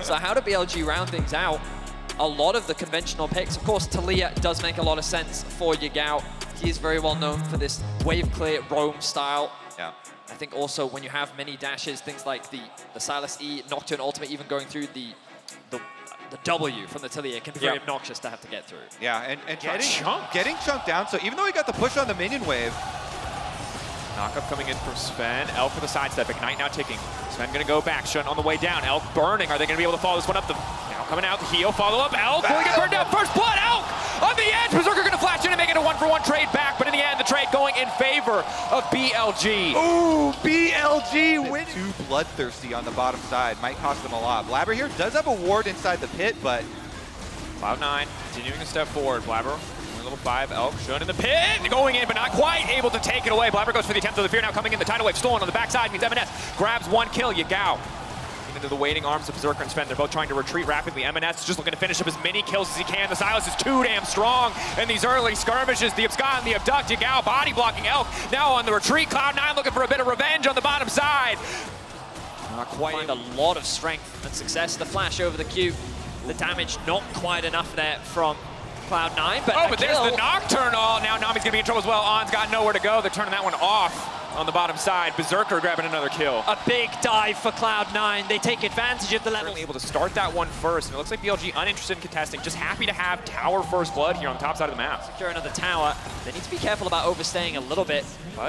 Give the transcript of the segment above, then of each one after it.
So how do BLG round things out? A lot of the conventional picks, of course, Talia does make a lot of sense for Yagao. He is very well known for this wave clear roam style. Yeah. I think also when you have many dashes, things like the Silas E, Nocturne ultimate, even going through the W from the Talia can be very obnoxious to have to get through. Yeah, and getting chunked down. So even though he got the push on the minion wave, Knockup coming in from Sven. Elk with a sidestep. Ignite now ticking. Sven going to go back. Shun on the way down. Elk burning. Are they going to be able to follow this one up? Now coming out. The heal. Follow up. Elk will get burned down. First blood. Elk on the edge. Berserker going to flash in and make it a 1-for-1 trade back. But in the end, the trade going in favor of BLG. Ooh, BLG winning. Too bloodthirsty on the bottom side. Might cost them a lot. Blabber here does have a ward inside the pit, but Cloud9 continuing to step forward. Blabber. Level 5, Elk, Shun in the pit, going in, but not quite able to take it away. Blabber goes for the attempt of the fear, now coming in, the tidal wave stolen on the backside, means MNS grabs one kill, Yagao. Into the waiting arms of Berserker and Sven, they're both trying to retreat rapidly. MNS is just looking to finish up as many kills as he can. The Silas is too damn strong in these early skirmishes. The Abscond, the Abduct, Yagao body blocking Elk, now on the retreat. Cloud9 looking for a bit of revenge on the bottom side. Not quite. Find a lot of strength and success. The flash over the Q, the damage not quite enough there from Cloud9, but there's the Nocturne. Oh, now Nami's gonna be in trouble as well. On's got nowhere to go. They're turning that one off on the bottom side. Berserker grabbing another kill. A big dive for Cloud9. They take advantage of the level. Able to start that one first, and it looks like BLG uninterested in contesting. Just happy to have tower first blood here on the top side of the map. Secure another tower. They need to be careful about overstaying a little bit.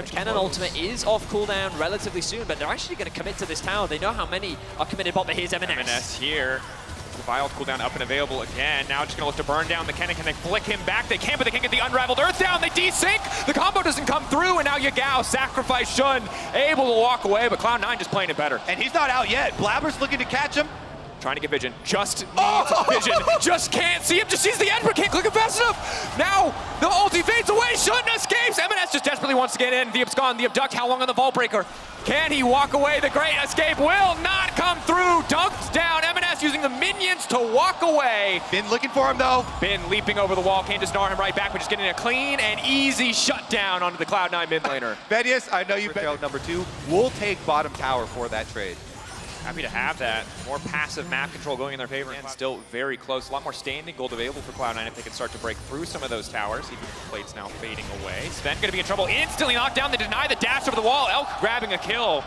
Cannon ultimate is off cooldown relatively soon, but they're actually going to commit to this tower. They know how many are committed, but here's MNS. MNS here. The Vial cooldown up and available again. Now just gonna look to burn down the Kennan. Can they flick him back? They can't, but they can't get the Unraveled Earth down. They desync. The combo doesn't come through, and now Yagao sacrifice Shun, able to walk away, but Cloud9 just playing it better. And he's not out yet. Blabber's looking to catch him. Trying to get vision. Just needs vision. Just can't see him. Just sees the end, but can't click it fast enough. Now the ulti fades away. Shun escapes. MNS just desperately wants to get in. The Abscond, the Abduct. How long on the Vault Breaker? Can he walk away? The great escape will not come through. Dunked down. MNS using the minions to walk away. Been looking for him though. Been leaping over the wall. Can't just gnar him right back, but just getting a clean and easy shutdown onto the Cloud9 mid laner. Vedius, I know you bet number 2. We'll take bottom tower for that trade. Happy to have that. More passive map control going in their favor, and still very close. A lot more standing gold available for Cloud9 if they can start to break through some of those towers. Even the plates now fading away. Sven gonna be in trouble. Instantly knocked down. They deny the dash over the wall. Elk grabbing a kill.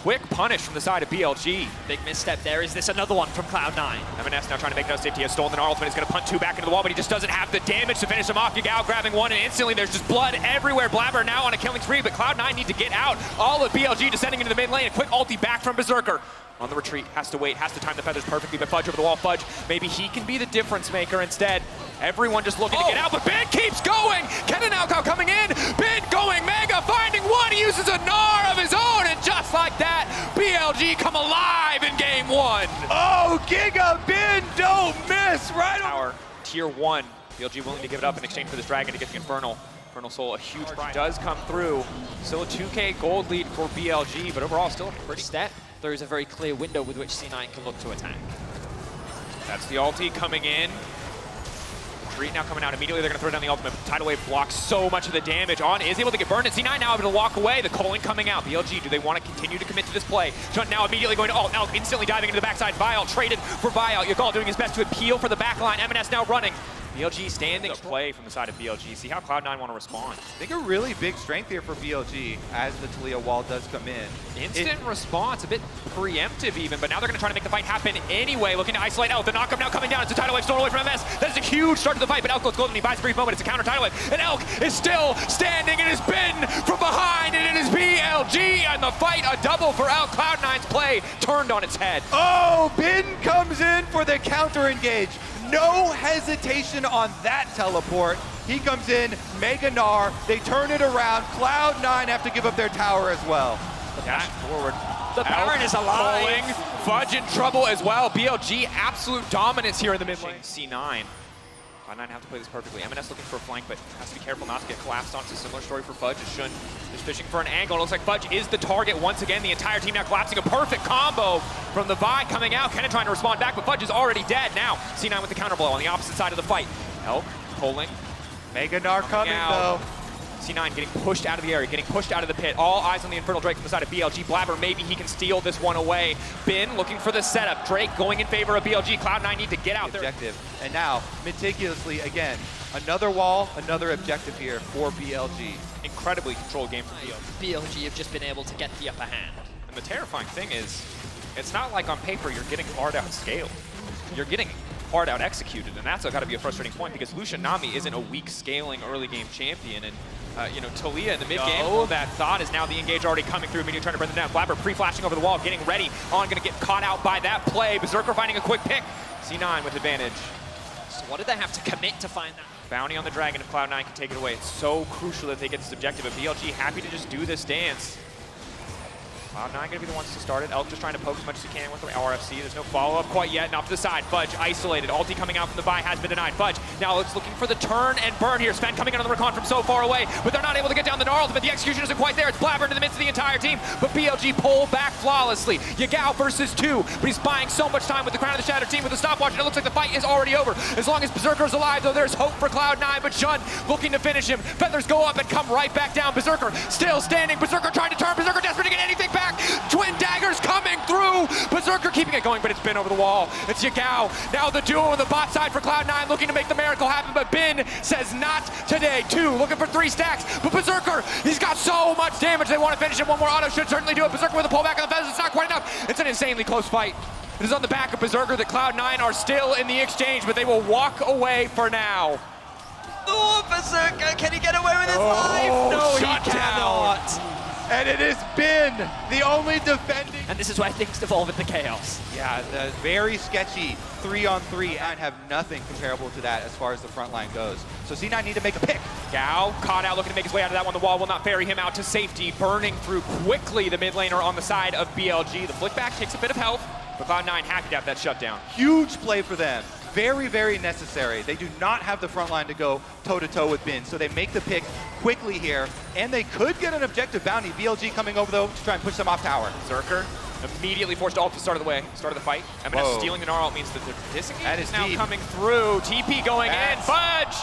Quick punish from the side of BLG. Big misstep there. Is this another one from Cloud9? MNS now trying to make no safety. He has stolen the Gnarl ultimate. He's going to punt 2 back into the wall, but he just doesn't have the damage to finish him off. Yagao grabbing 1, and instantly there's just blood everywhere. Blabber now on a killing spree, but Cloud9 need to get out. All of BLG descending into the mid lane. A quick ulti back from Berserker. On the retreat, has to wait, has to time the feathers perfectly, but Fudge over the wall. Fudge, maybe he can be the difference maker instead. Everyone just looking to get out, but Ben keeps going! Kennan now coming in, Ben going mega, finding one, he uses a Gnar of his own, and just like that, BLG come alive in game 1. Oh, Giga Ben, don't miss, right over. Tier 1, BLG willing to give it up in exchange for this dragon to get the Infernal. Infernal Soul, a huge prize. Does come through. Still a 2K gold lead for BLG, but overall still a pretty step. There is a very clear window with which C9 can look to attack. That's the ulti coming in. Retreat now coming out. Immediately they're going to throw down the ultimate. Tidal Wave blocks so much of the damage. On is able to get burned, and C9 now able to walk away. The Culling coming out. BLG, do they want to continue to commit to this play? Shunt now immediately going to ult. Elk instantly diving into the backside. Vial traded for Vial. Yagal doing his best to appeal for the backline. MNS now running. BLG standing. The play from the side of BLG. See how Cloud9 want to respond. I think a really big strength here for BLG as the Talia wall does come in. Instant response, a bit preemptive even, but now they're going to try to make the fight happen anyway. Looking to isolate Elk. The knockup now coming down. It's a tidal wave stolen away from MS. That is a huge start to the fight, but Elk goes golden. He buys a brief moment. It's a counter tidal wave. And Elk is still standing. It has been from behind, and it is BLG. And the fight, a double for Elk. Cloud9's play turned on its head. Oh, Ben comes in for the counter engage. No hesitation on that teleport. He comes in, Mega Gnar, they turn it around. Cloud9 have to give up their tower as well. Dash forward. The Baron is alive. Pulling. Fudge in trouble as well. BLG, absolute dominance here in the mid lane. C9. Cloud9 have to play this perfectly. MNS looking for a flank, but has to be careful not to get collapsed on. It's a similar story for Fudge. Shun is fishing for an angle. It looks like Fudge is the target once again. The entire team now collapsing. A perfect combo from the Vi coming out. Kennan trying to respond back, but Fudge is already dead. Now, C9 with the counter blow on the opposite side of the fight. Elk pulling. Mega Gnar coming though. C9 getting pushed out of the area, getting pushed out of the pit. All eyes on the Infernal Drake from the side of BLG. Blabber, maybe he can steal this one away. Bin looking for the setup. Drake going in favor of BLG. Cloud9 need to get out there. Objective. And now, meticulously, again, another wall, another objective here for BLG. Incredibly controlled game from BLG. BLG have just been able to get the upper hand. And the terrifying thing is, it's not like on paper you're getting hard out scaled. You're getting hard out executed, and that's got to be a frustrating point because Lucian Nami isn't a weak scaling early game champion, and you know, Talia in the mid game, that thought is now the engage already coming through, Minu trying to bring them down. Blabber pre-flashing over the wall, getting ready, on gonna get caught out by that play. Berserker finding a quick pick. C9 with advantage. So what did they have to commit to find that? Bounty on the Dragon if Cloud9 can take it away. It's so crucial that they get this objective, but BLG happy to just do this dance. Cloud9 gonna be the ones to start it. Elk just trying to poke as much as he can with the RFC. There's no follow-up quite yet, and off to the side. Fudge isolated. Ulti coming out from the buy has been denied. Fudge now it's looking for the turn and burn here. Sven coming in on the recon from so far away, but they're not able to get down the Gnarl, but the execution isn't quite there. It's Blabber into the midst of the entire team, but BLG pull back flawlessly. Yagao versus 2, but he's buying so much time with the Crown of the Shattered team with the stopwatch, and it looks like the fight is already over. As long as Berserker's alive, though, there's hope for Cloud9, but Shun looking to finish him. Feathers go up and come right back down. Berserker still standing. Berserker trying to turn. Berserker desperate to get anything back. Twin daggers coming through. Berserker keeping it going, but it's Bin over the wall. It's Yagao. Now the duo on the bot side for Cloud9 looking to make the miracle happen, but Bin says not today. 2 looking for 3 stacks, but Berserker, he's got so much damage. They want to finish him. One more auto should certainly do it. Berserker with a pullback on the feathers. It's not quite enough. It's an insanely close fight. It is on the back of Berserker that Cloud9 are still in the exchange, but they will walk away for now. Oh, Berserker, can he get away with his life? No, he cannot. And it has been the only defending. And this is where things devolve into chaos. Yeah, the very sketchy 3-on-3 and have nothing comparable to that as far as the front line goes. So C9 need to make a pick. Gao caught out, looking to make his way out of that one. The wall will not ferry him out to safety. Burning through quickly the mid laner on the side of BLG. The flick back takes a bit of health, but Cloud9 happy to have that shutdown. Huge play for them. Very, very necessary. They do not have the front line to go toe-to-toe with Bin, so they make the pick quickly here, and they could get an objective bounty. BLG coming over, though, to try and push them off tower. Berserker immediately forced to ult to start of the fight. MSI stealing the Gnarl means that they're disengaged. That is now deep. coming through. TP going in. Fudge!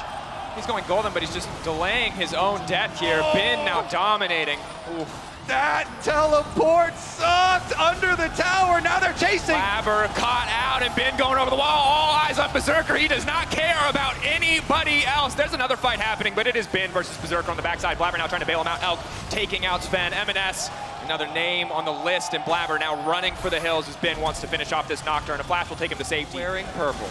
He's going golden, but he's just delaying his own death here. Bin now dominating. Oof. That teleport sucked under the tower. Now they're chasing. Blabber caught out and Bin going over the wall. All eyes on Berserker. He does not care about anybody else. There's another fight happening, but it is Bin versus Berserker on the backside. Blabber now trying to bail him out. Elk taking out Sven. M&S, another name on the list, and Blabber now running for the hills as Bin wants to finish off this Nocturne. A flash will take him to safety. Wearing purple.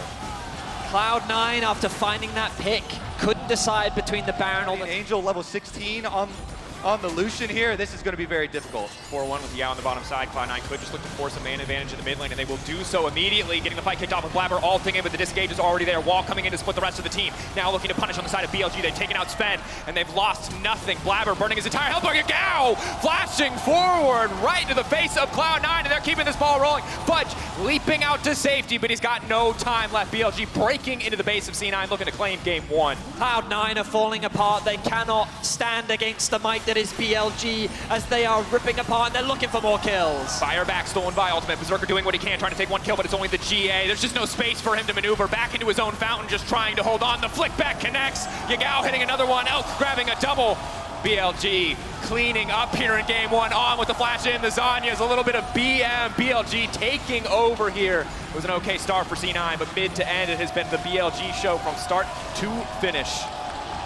Cloud9, after finding that pick, couldn't decide between the Baron or the Angel level 16 on the Lucian here. This is going to be very difficult. 4-1 with Yao on the bottom side. Cloud9 could just look to force a man advantage in the mid lane, and they will do so immediately, getting the fight kicked off with Blabber ulting in, but the disengage is already there. Wall coming in to split the rest of the team. Now looking to punish on the side of BLG. They've taken out Sven, and they've lost nothing. Blabber burning his entire health bar. Gao flashing forward right into the face of Cloud9, and they're keeping this ball rolling. Fudge leaping out to safety, but he's got no time left. BLG breaking into the base of C9, looking to claim game 1. Cloud9 are falling apart. They cannot stand against the might that is BLG as they are ripping apart. They're looking for more kills. Fire back, stolen by ultimate. Berserker doing what he can, trying to take one kill, but it's only the GA. There's just no space for him to maneuver back into his own fountain, just trying to hold on. The flick back connects. Yagao hitting another one. Elk grabbing a double. BLG cleaning up here in game 1. On with the flash in. The Zanyas, a little bit of BM. BLG taking over here. It was an okay start for C9, but mid to end, it has been the BLG show from start to finish.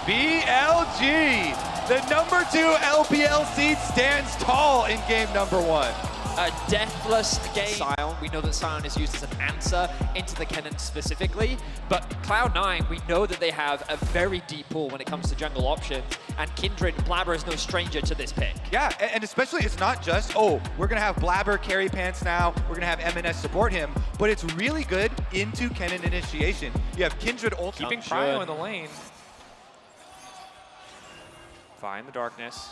BLG, the number 2 LPL seed, stands tall in game number 1. A deathless game. Sion, we know that Sion is used as an answer into the Kennen specifically, but Cloud9, we know that they have a very deep pool when it comes to jungle options, and Kindred, Blabber is no stranger to this pick. Yeah, and especially it's not just, oh, we're going to have Blabber carry pants now, we're going to have M&S support him, but it's really good into Kennen initiation. You have Kindred ult. Keeping Cryo in the lane. Find the darkness.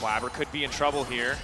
Blabber could be in trouble here,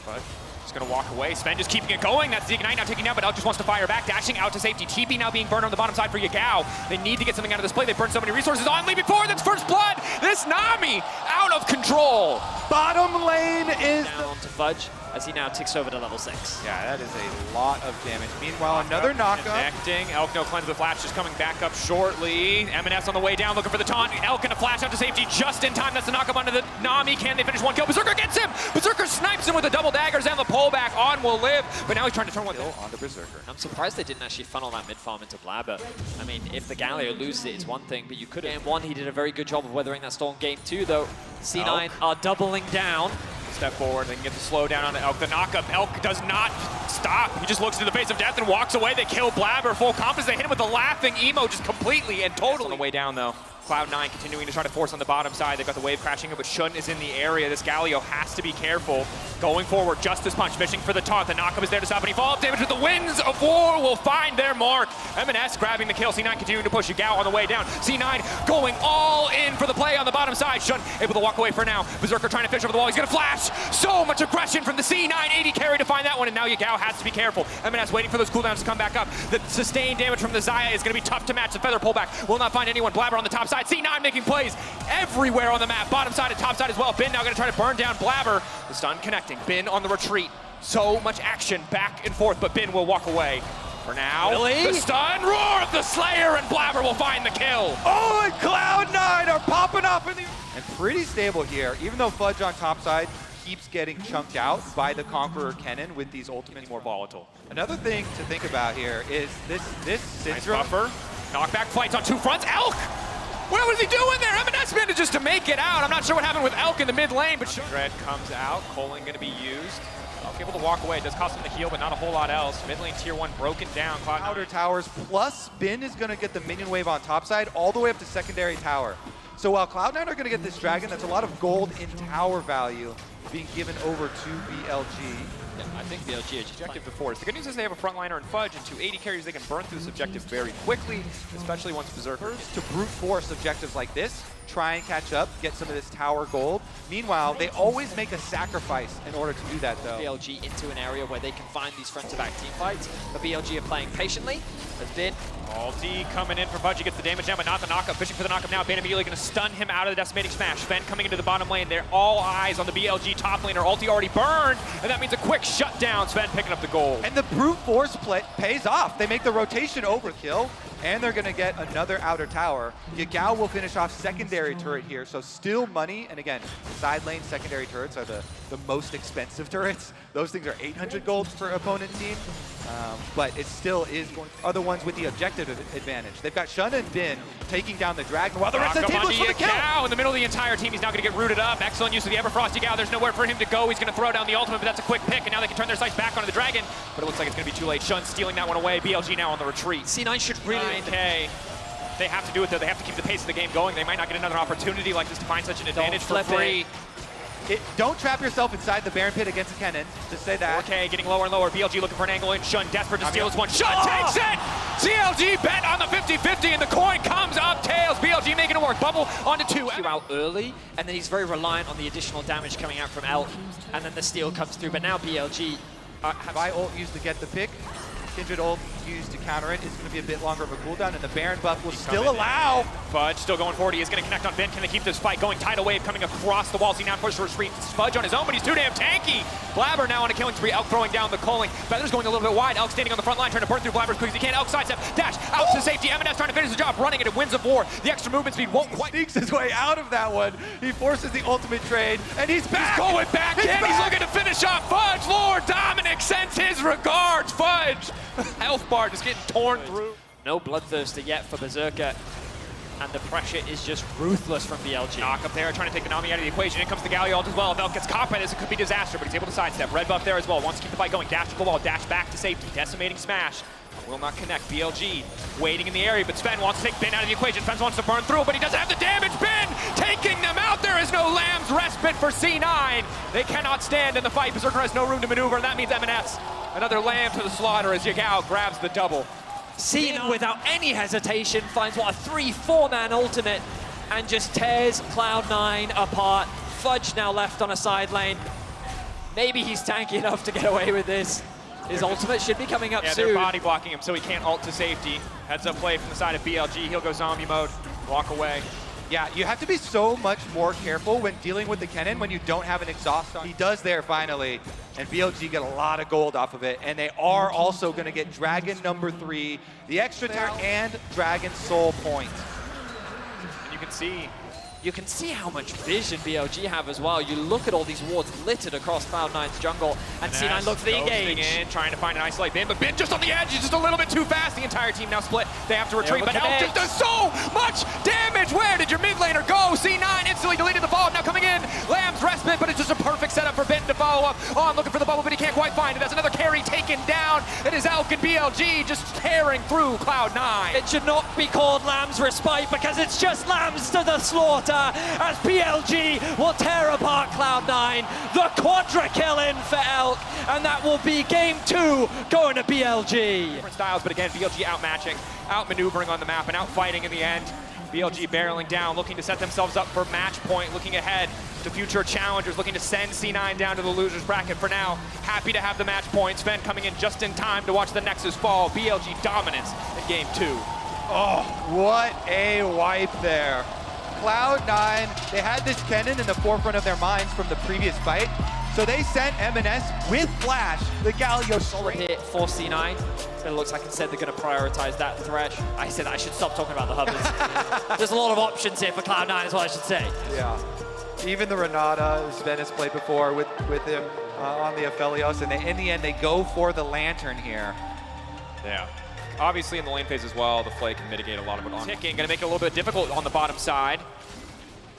but just gonna walk away. Sven just keeping it going. That's the Ignite now taking down, but Elk just wants to fire back, dashing out to safety. TP now being burned on the bottom side for Yagao. They need to get something out of this play. They burned so many resources on leaving forward. That's first blood. This Nami out of control. Bottom lane is down to Fudge. as he now ticks over to level 6. Yeah, that is a lot of damage. Meanwhile, another knockup. Connecting. Elk no cleanse the flash, just coming back up shortly. M&S on the way down, looking for the taunt. Elk in a flash out to safety just in time. That's the knockup onto the Nami. Can they finish one kill? Berserker gets him! Berserker snipes him with the double daggers and the pullback. On will live, but now he's trying to turn one Kill onto Berserker. I'm surprised they didn't actually funnel that mid farm into Blabber. I mean, if the Galio loses it, it's one thing, but you could. Game 1, he did a very good job of weathering that storm. Game 2, though, C9 are doubling down. Step forward, they can get the slow down on the Elk. The knockup, Elk does not stop. He just looks into the face of death and walks away. They kill Blabber, full confidence. They hit him with the laughing emo just completely and totally. On the way down, though. Cloud9 continuing to try to force on the bottom side. They've got the wave crashing in, but Shun is in the area. This Galio has to be careful. Going forward, Justice Punch, fishing for the taunt. The knockup is there to stop any follow-up damage, but the winds of war will find their mark. M&S grabbing the kill. C9 continuing to push Yagao on the way down. C9 going all in for the play on the bottom side. Shun able to walk away for now. Berserker trying to fish over the wall. He's going to flash. So much aggression from the C9 80 carry to find that one, and now Yagao has to be careful. M&S waiting for those cooldowns to come back up. The sustained damage from the Xayah is going to be tough to match. The feather pullback will not find anyone. Blabber on the top side. C9 making plays everywhere on the map, bottom side and top side as well. Bin now going to try to burn down Blabber. The stun connecting. Bin on the retreat. So much action back and forth, but Bin will walk away. For now, Really? The stun, roar of the Slayer, and Blabber will find the kill. Oh, and Cloud9 are popping off in the... And pretty stable here, even though Fudge on top side keeps getting chunked out by the Conqueror Kennen with these ultimates. More volatile. Another thing to think about here is this Nice Syndrome. buffer. Knockback fights on two fronts. Elk! What was he doing there? M&S manages to make it out. I'm not sure what happened with Elk in the mid lane, but Dread comes out. Coling going to be used. Elk able to walk away. It does cost him the heal, but not a whole lot else. Mid lane tier 1 broken down. Cloud9. Outer towers plus Bin is going to get the minion wave on top side all the way up to secondary tower. So while Cloud9 are going to get this dragon, that's a lot of gold in tower value being given over to BLG. Yeah, I think BLG is Objective to force. The good news is they have a frontliner and Fudge, and 280 carries. They can burn through this objective very quickly, especially once Berserkers. To brute force objectives like this, try and catch up, get some of this tower gold. Meanwhile, they always make a sacrifice in order to do that, though. BLG into an area where they can find these front-to-back team fights, but BLG are playing patiently. Has been Alti coming in for Fudge. He gets the damage down, but not the knockup. Fishing for the knockup now. Bane immediately going to stun him out of the decimating smash. Sven coming into the bottom lane. They're all eyes on the BLG top laner. Alti already burned, and that means a quick shutdown. Sven picking up the gold. And the brute force play pays off. They make the rotation overkill, and they're going to get another outer tower. Yagao will finish off secondary turret here, so still money. And again, side lane secondary turrets are the most expensive turrets. Those things are 800 gold per opponent team, but it still is going. Are the ones with the objective advantage. They've got Shun and Bin taking down the dragon while the rest of the team looks for the kill. Yagao in the middle of the entire team. He's now going to get rooted up. Excellent use of the Everfrost. Yagao, there's nowhere for him to go. He's going to throw down the ultimate, but that's a quick pick, and now they can turn their sights back onto the dragon. But it looks like it's going to be too late. Shun stealing that one away. BLG now on the retreat. C9 should really... 9K. They have to do it, though. They have to keep the pace of the game going. They might not get another opportunity like this to find such an advantage for free. Don't trap yourself inside the Baron Pit against a Kennen. Just say that. 4K getting lower and lower. BLG looking for an angle in. Shun desperate to steal this one. Shun takes it! CLG bet on the 50-50 and the coin comes up tails. BLG making it work. Bubble onto 2. Out early, and then he's very reliant on the additional damage coming out from Elk, and then the steal comes through. But now BLG have I ult used to get the pick. Kindred ult used to counter it. It's going to be a bit longer of a cooldown, and the Baron buff will still allow. Fudge still going forward. He is going to connect on Ben. Can they keep this fight going? Tidal wave coming across the walls. He now pushes for retreat. Fudge on his own, but he's too damn tanky. Blabber now on a killing spree. Elk throwing down the Coling. Feather's going a little bit wide. Elk standing on the front line, trying to burn through Blabber as quick as he can. Elk sidestep, dash out to safety. M&S trying to finish the job, running it at Winds of War. The extra movement speed won't quite. Sneaks his way out of that one. He forces the ultimate trade, and he's back. He's going back in. He's looking to finish off Fudge. Lord Dominic sends his regards. Fudge. Health bar just getting torn through. no Bloodthirster yet for Berserker, and the pressure is just ruthless from BLG. Knock up there, trying to take the Nami out of the equation. In comes the Galio as well. If Elk gets caught by this, it could be disaster, but he's able to sidestep. Red buff there as well. Wants to keep the fight going. Dash to the wall, dash back to safety. Decimating smash. Will not connect. BLG waiting in the area, but Sven wants to take Ben out of the equation. Sven wants to burn through, but he doesn't have the damage. Ben taking them out. There is no Lamb's respite for C9. They cannot stand in the fight. Berserker has no room to maneuver, and that means M&S. Another Lamb to the slaughter as Yagao grabs the double. C9 without any hesitation finds what a 3-4-man ultimate and just tears Cloud9 apart. Fudge now left on a side lane. Maybe he's tanky enough to get away with this. His ultimate should be coming up soon. They're body blocking him so he can't ult to safety. Heads up play from the side of BLG. He'll go zombie mode, walk away. Yeah, you have to be so much more careful when dealing with the Kennen when you don't have an exhaust on. He does there finally. and BLG get a lot of gold off of it, and they are also going to get Dragon number 3, the extra tower, and Dragon Soul points. And you can see how much vision BLG have as well. You look at all these wards littered across Cloud9's jungle, and C9 look for the engage. In, trying to find an isolate Bin, but Bin just on the edge, he's just a little bit too fast. The entire team now split. They have to retreat, but Elk just does so much damage. Where did your mid laner go? C9 instantly deleted the follow-up, now coming in. Lamb's respite, but it's just a perfect setup for Bin to follow up on, looking for the bubble, but he can't quite find it. That's another carry taken down. It is Elk and BLG just tearing through Cloud9. It should not be called Lamb's respite because it's just Lambs to the slaughter as BLG will tear apart Cloud9. The quadra kill in for Elk, and that will be game 2 going to BLG. Different styles, but again, BLG outmatching, outmaneuvering on the map, and outfighting in the end. BLG barreling down, looking to set themselves up for match point, looking ahead to future challengers, looking to send C9 down to the losers bracket. For now, happy to have the match points. Sven coming in just in time to watch the Nexus fall. BLG dominance in game 2. Oh, what a wipe there. Cloud9, they had this cannon in the forefront of their minds from the previous fight, so they sent M&S with Flash, the Galio solid hit for C9. It looks like instead they're going to prioritize that threat. I said I should stop talking about the hovers. There's a lot of options here for Cloud9 is what I should say. Yeah. Even the Renata, Sven has played before with him on the Aphelios, and in the end they go for the Lantern here. Yeah. Obviously in the lane phase as well, the Flay can mitigate a lot of it on ticking. Gonna make it a little bit difficult on the bottom side.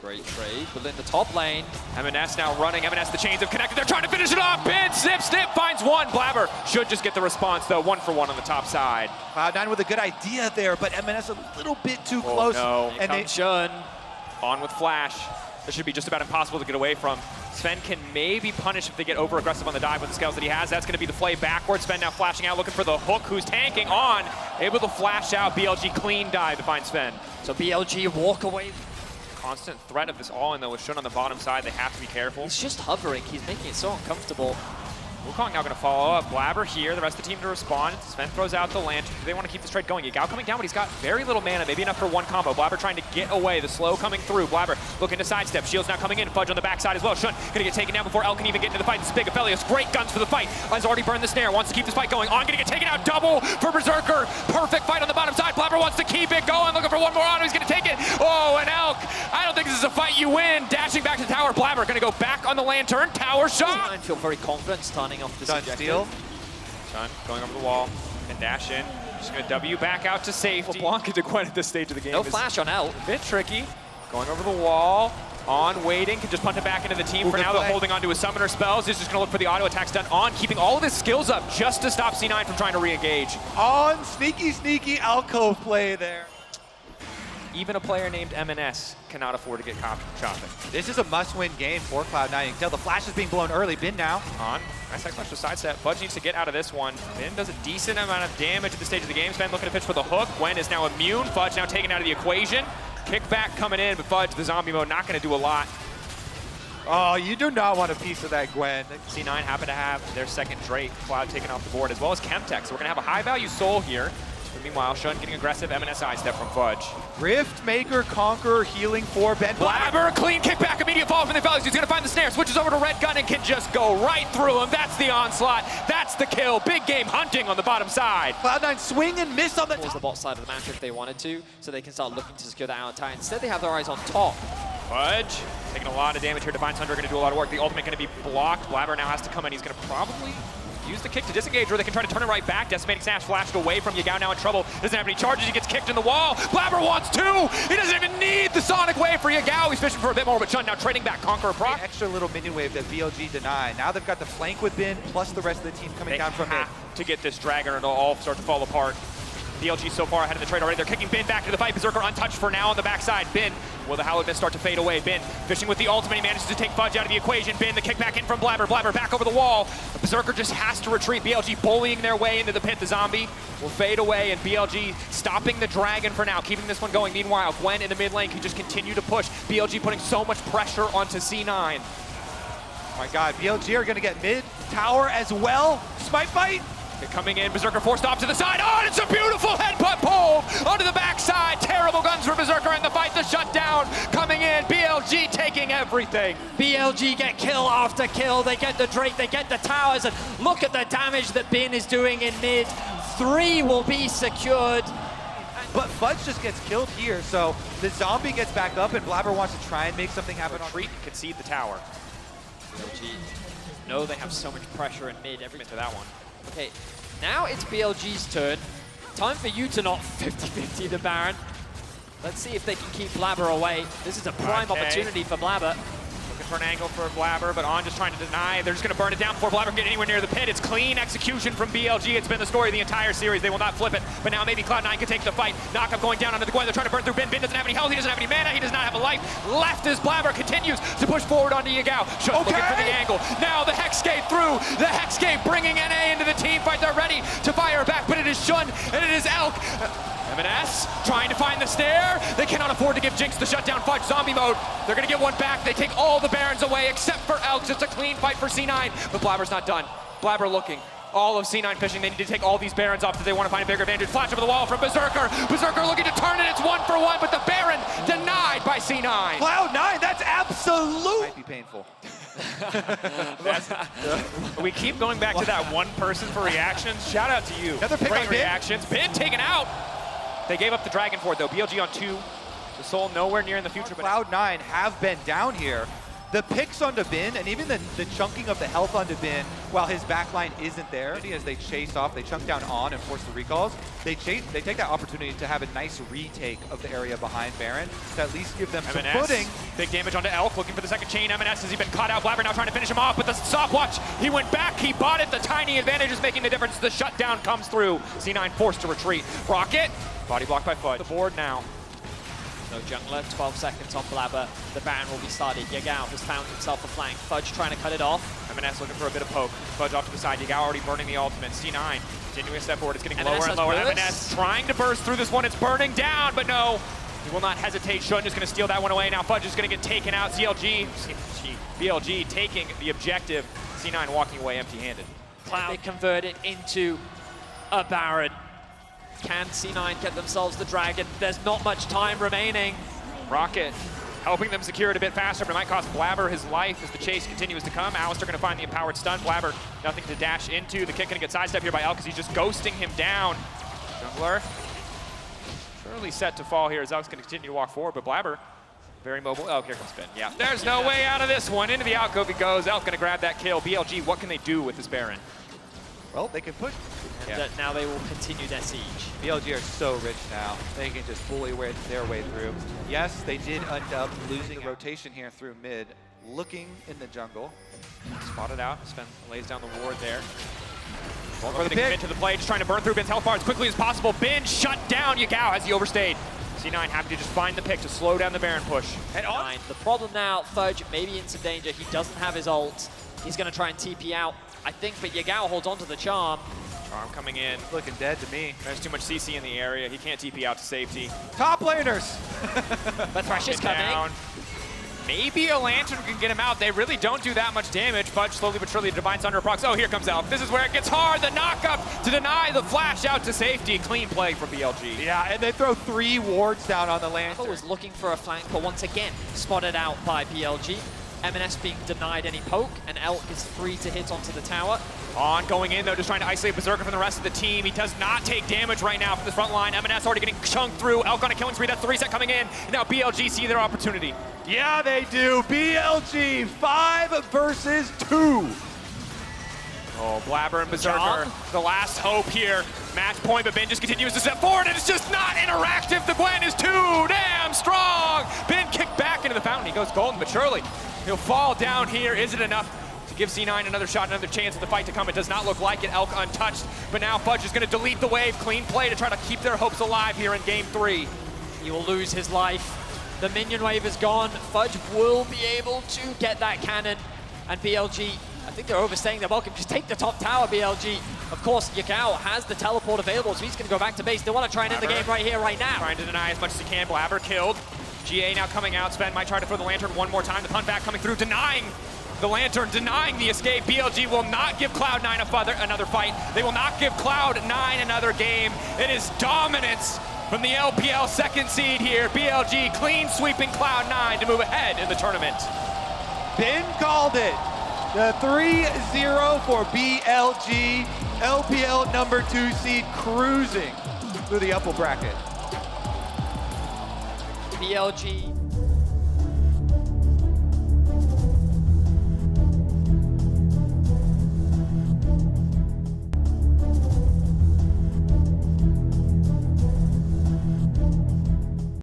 Great trade, but in the top lane. M&S now running, M&S the chains have connected, they're trying to finish it off. Bin, snip, finds one. Blabber should just get the response though, 1-for-1 on the top side. Cloud9 with a good idea there, but M&S a little bit too close. No. And they Shun. On with Flash. This should be just about impossible to get away from. Sven can maybe punish if they get over-aggressive on the dive with the scales that he has. That's going to be the Flay backwards. Sven now flashing out, looking for the hook, who's tanking on. Able to flash out. BLG clean dive to find Sven. So BLG walk away. Constant threat of this all-in, though, with Shun on the bottom side. They have to be careful. He's just hovering. He's making it so uncomfortable. Wukong now going to follow up. Blabber here, the rest of the team to respond. Sven throws out the lantern. Do they want to keep this trade going? Yagao coming down, but he's got very little mana, maybe enough for one combo. Blabber trying to get away. The slow coming through. Blabber looking to sidestep. Shield's now coming in. Fudge on the backside as well. Shun going to get taken down before El can even get into the fight. This is big. Aphelios, great guns for the fight. Has already burned the snare. Wants to keep this fight going. On going to get taken out. Double for Berserker. Perfect fight on the bottom side. Blabber wants to keep it going. Looking for one more on. He's going to take it. Oh, and Elk. I don't think this is a fight you win. Dashing back to the tower. Blabber going to go back on the lantern. Tower shot. I feel very confident starting off this objective. Shun going over the wall and dash in. Just going to W back out to safety. Blanca to Gwen at this stage of the game. No flash on Elk. A bit tricky. Going over the wall. On waiting. Can just punt it back into the team. For now, they're holding on to his summoner spells. He's just going to look for the auto attacks done on. Keeping all of his skills up just to stop C9 from trying to re-engage. On sneaky alcove play there. Even a player named M&S cannot afford to get chopping. This is a must-win game for Cloud9. You can tell the flash is being blown early. Bin now. On. Nice flash to sidestep. Fudge needs to get out of this one. Bin does a decent amount of damage at this stage of the game. Sven looking to pitch for the hook. Gwen is now immune. Fudge now taken out of the equation. Kickback coming in, but Fudge, the zombie mode, not going to do a lot. Oh, you do not want a piece of that, Gwen. C9 happen to have their second Drake. Cloud taken off the board, as well as Chemtech. So we're going to have a high-value soul here. But meanwhile, Shun getting aggressive. M&S sidestep from Fudge. Rift Maker, Conqueror, healing for Ben. Blabber, clean kickback, immediate fall from the Aphelios. He's going to find the snare, switches over to Red Gun and can just go right through him. That's the onslaught. That's the kill. Big game hunting on the bottom side. Cloud9 swing and miss on the towards the bot side of the map if they wanted to, so they can start looking to secure that out time. Instead, they have their eyes on top. Fudge taking a lot of damage here. Divine Thunder going to do a lot of work. The ultimate going to be blocked. Blabber now has to come in. He's going to probably use the kick to disengage, or they can try to turn it right back. Decimating Snaps flashed away from Yagao, now in trouble. Doesn't have any charges. He gets kicked in the wall. Blabber wants two. He doesn't even need the Sonic Wave for Yagao. He's fishing for a bit more, but Shun now trading back. Conqueror proc. Extra little minion wave that BLG denied. Now they've got the flank with Bin, plus the rest of the team coming down from it. To get this Dragon, or it'll all start to fall apart. BLG so far ahead of the trade already. They're kicking Bin back to the fight. Berserker untouched for now on the backside. Bin, will the Hallowed Mist start to fade away? Bin fishing with the ultimate. He manages to take Fudge out of the equation. Bin, the kick back in from Blabber. Blabber back over the wall. The Berserker just has to retreat. BLG bullying their way into the pit. The zombie will fade away, and BLG stopping the Dragon for now, keeping this one going. Meanwhile, Gwen in the mid lane can just continue to push. BLG putting so much pressure onto C9. Oh my God, BLG are going to get mid tower as well. Smite fight. Coming in, Berserker forced off to the side. Oh, and it's a beautiful headbutt pull onto the backside. Terrible guns for Berserker in the fight. The shutdown. shutdown coming in. BLG taking everything. BLG get kill after kill. They get the Drake, they get the towers, and look at the damage that Bin is doing in mid. 3 will be secured. But Fudge just gets killed here, so the zombie gets back up and Blabber wants to try and make something happen on Retreat and concede the tower. BLG know they have so much pressure in mid. Every minute to that one. Okay, now it's BLG's turn. Time for you to not 50-50 the Baron. Let's see if they can keep Blabber away. This is a prime opportunity for Blabber. Looking for an angle for Blabber, but On just trying to deny. They're just going to burn it down before Blabber can get anywhere near the pit. It's clean execution from BLG. It's been the story of the entire series. They will not flip it, but now maybe Cloud9 can take the fight. Knockup going down under the Gwen. They're trying to burn through Bin. Bin doesn't have any health. He doesn't have any mana. He does not have a life left as Blabber continues to push forward onto Yagao. Shut looking for the angle. Now the Hexgate through. The Hexgate bringing NA into the team fight. They're ready to fire back, but it is Shun and it is Elk. M&S trying to find the snare. They cannot afford to give Jinx the shutdown Fudge zombie mode. They're going to get one back. They take all the Barons away except for Elks. It's a clean fight for C9, but Blabber's not done. Blabber looking. All of C9 fishing. They need to take all these Barons off if they want to find a bigger advantage. Flash over the wall from Berserker. Berserker looking to turn it. It's 1-for-1, but the Baron denied by C9. Cloud9, that's absolute. Might be painful. We keep going back to that one person for reactions. Shout out to you. Another pick Great on Bin. reactions. Bin taken out. They gave up the Dragon for it though. BLG on 2. The Soul nowhere near in the future. But Cloud9 have been down here. The picks onto Bin and even the chunking of the health onto Bin while his backline isn't there. As they chase off, they chunk down On and force the recalls. They take that opportunity to have a nice retake of the area behind Baron to at least give them some footing. Big damage onto Elk, looking for the second chain. M&S has he been caught out. Blabber now trying to finish him off, but the stopwatch, he went back, he bought it. The tiny advantage is making the difference. The shutdown comes through. C9 forced to retreat. Rocket, body blocked by Fudge. The board now. No jungler, 12 seconds on Blabber. The Baron will be started. Yagao has found himself a flank. Fudge trying to cut it off. M&S looking for a bit of poke. Fudge off to the side. Yagao already burning the ultimate. C9 continuing a step forward. It's getting lower and lower. M&S trying to burst through this one. It's burning down, but no. He will not hesitate. Shun is going to steal that one away. Now Fudge is going to get taken out. BLG taking the objective. C9 walking away empty-handed. Cloud they convert it into a Baron. Can C9 get themselves the Dragon? There's not much time remaining. Rocket helping them secure it a bit faster, but it might cost Blabber his life as the chase continues to come. Alistair going to find the empowered stun. Blabber nothing to dash into. The kick going to get sidestepped here by Elk because he's just ghosting him down. Jungler surely set to fall here as Elk's going to continue to walk forward, but Blabber very mobile. Oh, here comes Bin. Yeah, there's no way out of this one. Into the alcove he goes. Elk going to grab that kill. BLG, what can they do with this Baron? Well, they can push. And now they will continue their siege. BLG are so rich now. They can just bully their way through. Yes, they did end up losing the rotation here through mid. Looking in the jungle. Spotted out. Sven lays down the ward there. For the commit to the play, just trying to burn through Bin's health bar as quickly as possible. Bin shut down Yagao as he overstayed. C9 happy to just find the pick to slow down the Baron push. And on. The problem now, Fudge may be in some danger. He doesn't have his ult. He's going to try and TP out, I think, but Yagao holds on to the charm. Charm coming in. Looking dead to me. There's too much CC in the area. He can't TP out to safety. Top laners! But Thresh is coming. Down. Maybe a Lantern can get him out. They really don't do that much damage. Fudge slowly but surely Divine's under a prox. Oh, here comes Elf. This is where it gets hard. The knockup to deny the flash out to safety. Clean play for BLG. Yeah, and they throw 3 wards down on the Lantern. Was looking for a flank, but once again, spotted out by BLG. M&S being denied any poke, and Elk is free to hit onto the tower. On going in though, just trying to isolate Berserker from the rest of the team. He does not take damage right now from the front line. M&S already getting chunked through. Elk on a killing spree. That's the reset coming in. And now BLG see their opportunity. Yeah, they do. BLG 5 versus 2. Oh, Blabber and Berserker, the last hope here. Match point, but Bin just continues to step forward, and it's just not interactive. The Gwen is too damn strong. Bin kicked back into the fountain. He goes golden, but surely he'll fall down here. Is it enough to give C9 another shot, another chance at the fight to come? It does not look like it. Elk untouched, but now Fudge is going to delete the wave. Clean play to try to keep their hopes alive here in Game 3. He will lose his life. The minion wave is gone. Fudge will be able to get that cannon, and BLG, I think they're overstaying their welcome. Just take the top tower, BLG. Of course, Yagao has the teleport available, so he's going to go back to base. They want to try and end the game right here, right now. Trying to deny as much as he can. Blabber killed. GA now coming out. Sven might try to throw the Lantern one more time. The punt back coming through, denying the Lantern, denying the escape. BLG will not give Cloud9 another fight. They will not give Cloud9 another game. It is dominance From the LPL second seed here, BLG clean sweeping Cloud9 to move ahead in the tournament. Ben called it. The 3-0 for BLG. LPL number 2 seed cruising through the upper bracket. BLG